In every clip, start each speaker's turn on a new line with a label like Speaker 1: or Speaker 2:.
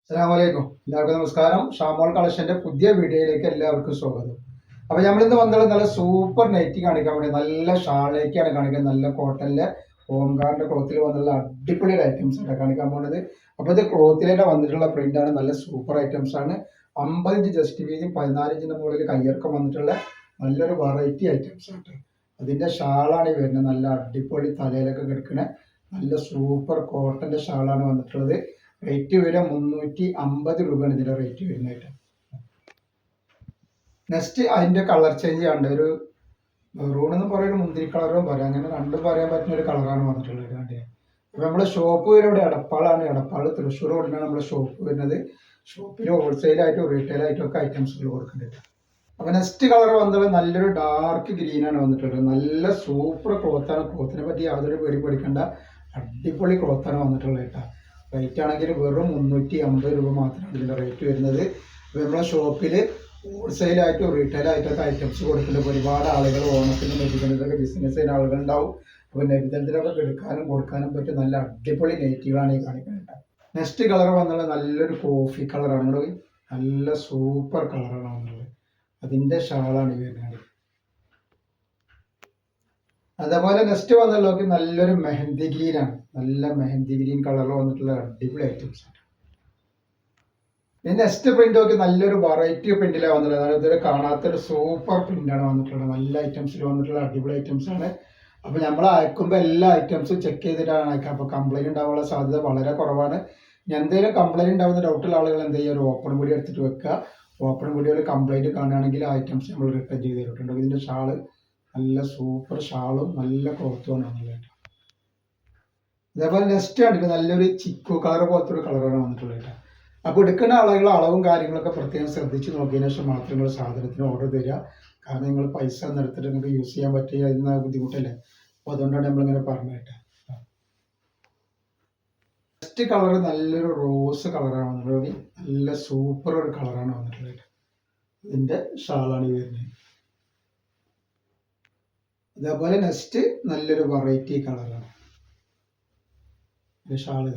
Speaker 1: അസ്സലാമലൈക്കും. എല്ലാവർക്കും നമസ്കാരം. ഷാമോൾ കളക്ഷന്റെ പുതിയ വീഡിയോയിലേക്ക് എല്ലാവർക്കും സ്വാഗതം. അപ്പൊ നമ്മളിന്ന് വന്നത് നല്ല സൂപ്പർ നൈറ്റി കാണിക്കാൻ വേണ്ടി നല്ല ഷാളേക്കാണ് കാണിക്കുന്നത്. നല്ല കോട്ടണിലെ ഓംകാറിന്റെ ക്ലോത്തിൽ വന്നുള്ള അടിപൊളി ഐറ്റംസ് ആണ് കാണിക്കാൻ പോകുന്നത്. അപ്പൊ ഇത് ക്ലോത്തിലെ വന്നിട്ടുള്ള പ്രിന്റ് ആണ്. നല്ല സൂപ്പർ ഐറ്റംസ് ആണ്. 50 ഇഞ്ച് ജസ്റ്റ് വീതിയും 14 ഇഞ്ചിന്റെ മുകളിൽ കയ്യിറക്കം വന്നിട്ടുള്ള നല്ലൊരു വെറൈറ്റി ഐറ്റംസ് ആണ്. അതിന്റെ ഷാളാണ് വരുന്നത്. നല്ല അടിപൊളി തലയിലൊക്കെ കിടക്കുന്ന നല്ല സൂപ്പർ കോട്ടന്റെ ഷാളാണ് വന്നിട്ടുള്ളത്. റേറ്റ് വരെ 350 രൂപയാണ് ഇതിന്റെ റേറ്റ് വരുന്നത്. നെക്സ്റ്റ് അതിന്റെ കളർ ചേഞ്ച് ആണ്. ഒരു മെറൂൺ എന്ന് പറയുന്ന മുന്തിരി കളറും പറയാം, അങ്ങനെ രണ്ടും പറയാൻ പറ്റുന്ന ഒരു കളറാണ് വന്നിട്ടുള്ളത്. അപ്പൊ നമ്മുടെ ഷോപ്പ് വരുന്നത് എടപ്പാളാണ്. എടപ്പാൾ തൃശ്ശൂർ കൊണ്ടാണ് നമ്മുടെ ഷോപ്പ് വരുന്നത്. ഷോപ്പിൽ ഹോൾസെയിൽ ആയിട്ടും റീറ്റെയിൽ ആയിട്ടും ഒക്കെ ഐറ്റംസുകൾ കൊടുക്കുന്നുണ്ട്. അപ്പൊ നെക്സ്റ്റ് കളർ വന്നത് നല്ലൊരു ഡാർക്ക് ഗ്രീൻ ആണ് വന്നിട്ടുള്ളത്. നല്ല സൂപ്പർ ക്ലോത്താണ്. ക്ലോത്തിനെ പറ്റി യാതൊരു പേടി പഠിക്കേണ്ട അടിപൊളി ക്ലോത്താണ് വന്നിട്ടുള്ളത് കേട്ടോ. റേറ്റ് ആണെങ്കിൽ വെറും 350 രൂപ മാത്രമാണ് ഇതിൻ്റെ റേറ്റ് വരുന്നത്. അപ്പോൾ നമ്മളെ ഷോപ്പിൽ ഹോൾസെയിലായിട്ടും റീറ്റെയിൽ ആയിട്ടൊക്കെ ഐറ്റംസ് കൊടുക്കുന്നുണ്ട്. ഒരുപാട് ആളുകൾ ഓണത്തിന് നബിദിനത്തിലൊക്കെ ബിസിനസ് ചെയ്യുന്ന ആളുകളുണ്ടാവും. അപ്പോൾ നബിദിനത്തിലൊക്കെ എടുക്കാനും കൊടുക്കാനും പറ്റും നല്ല അടിപൊളി നൈറ്റികളാണ് ഈ കാണിക്കുന്നത്. നെക്സ്റ്റ് കളർ വന്നുള്ളത് നല്ലൊരു കോഫി കളറാണ്. ഇവിടെ നല്ല സൂപ്പർ കളറാണ് വന്നുള്ളത്. അതിൻ്റെ ഷാളാണ് ഈ വരുന്നത്. അതേപോലെ നെക്സ്റ്റ് വന്നുള്ളത് നല്ലൊരു മെഹന്തി ഗ്രീൻ ആണ്. നല്ല മെഹന്തി ഗ്രീൻ കളറിൽ വന്നിട്ടുള്ള അടിപൊളി ഐറ്റംസ് ആണ്. നെക്സ്റ്റ് പ്രിന്റ് ഒക്കെ നല്ലൊരു വെറൈറ്റി പ്രിന്റിലാണ് വന്നിട്ടുള്ളത്. അതായത് ഇതുവരെ കാണാത്തൊരു സൂപ്പർ പ്രിന്റാണ് വന്നിട്ടുള്ളത്. നല്ല ഐറ്റംസിൽ വന്നിട്ടുള്ള അടിപൊളി ഐറ്റംസ് ആണ്. അപ്പോൾ നമ്മൾ അയക്കുമ്പോൾ എല്ലാ ഐറ്റംസും ചെക്ക് ചെയ്തിട്ടാണ് അയക്കുക. അപ്പോൾ കംപ്ലൈൻറ്റ് ഉണ്ടാവാനുള്ള സാധ്യത വളരെ കുറവാണ്. എന്തെങ്കിലും കംപ്ലൈൻറ്റ് ഉണ്ടാവുന്ന ഡൗട്ടുള്ള ആളുകൾ എന്ത് ചെയ്യുക, ഒരു ഓപ്പൺ വീഡിയോ എടുത്തിട്ട് വെക്കുക. ഓപ്പൺ വീഡിയോയിൽ കംപ്ലൈൻറ്റ് കാണുകയാണെങ്കിൽ ഐറ്റംസ് നമ്മൾ റിട്ടേൺ ചെയ്ത് തരുന്നുണ്ട്. ഇതിൻ്റെ ഷാള് നല്ല സൂപ്പർ ഷാളും നല്ല ക്ലോത്തുമാണ് വന്നിട്ടുള്ളത്. അതേപോലെ നെക്സ്റ്റ് കണ്ടിട്ട് നല്ലൊരു ചിക്കു കളർ പോലത്തെ ഒരു കളറാണ് വന്നിട്ടുള്ളത്. അപ്പോൾ എടുക്കുന്ന ആളുകൾ അളവും കാര്യങ്ങളൊക്കെ പ്രത്യേകം ശ്രദ്ധിച്ച് നോക്കിയതിനു ശേഷം മാത്രം നിങ്ങൾ സാധനത്തിന് ഓർഡർ തരിക. കാരണം നിങ്ങൾ പൈസ എടുത്തിട്ട് നിങ്ങൾക്ക് യൂസ് ചെയ്യാൻ പറ്റിയ അതിന് ബുദ്ധിമുട്ടല്ലേ. അപ്പോൾ അതുകൊണ്ടാണ് നമ്മളിങ്ങനെ പറഞ്ഞിട്ട്. നെക്സ്റ്റ് കളർ നല്ലൊരു റോസ് കളറാണ് വന്നിട്ടുള്ളത്. നല്ല സൂപ്പർ ഒരു കളറാണ് വന്നിട്ടുള്ളത്. ഇതിൻ്റെ ഷാളാണ് ഈ വരുന്നത്. അതേപോലെ നെക്സ്റ്റ് നല്ലൊരു വെറൈറ്റി കളറാണ് ഷാൾ.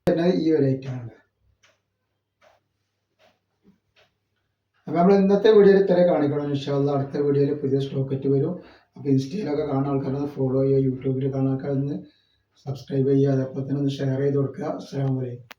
Speaker 1: ഇതാ ഈ ഒരു ഐറ്റമാണ്. അപ്പൊ നമ്മൾ ഇന്നത്തെ വീഡിയോയിൽ ഇത്ര കാണിക്കണം. ഇൻഷാ അല്ലാഹ് അടുത്ത വീഡിയോയിൽ പുതിയ സ്റ്റോക്ക് വരും. അപ്പോൾ ഇൻസ്റ്റയിലൊക്കെ കാണുന്ന ആൾക്കാരൊന്ന് ഫോളോ ചെയ്യുക, യൂട്യൂബിൽ കാണുന്ന ആൾക്കാരൊന്ന് സബ്സ്ക്രൈബ് ചെയ്യുക, അതേപോലെ തന്നെ ഒന്ന് ഷെയർ ചെയ്ത് കൊടുക്കുക. അസ്സലാമു അലൈക്കും.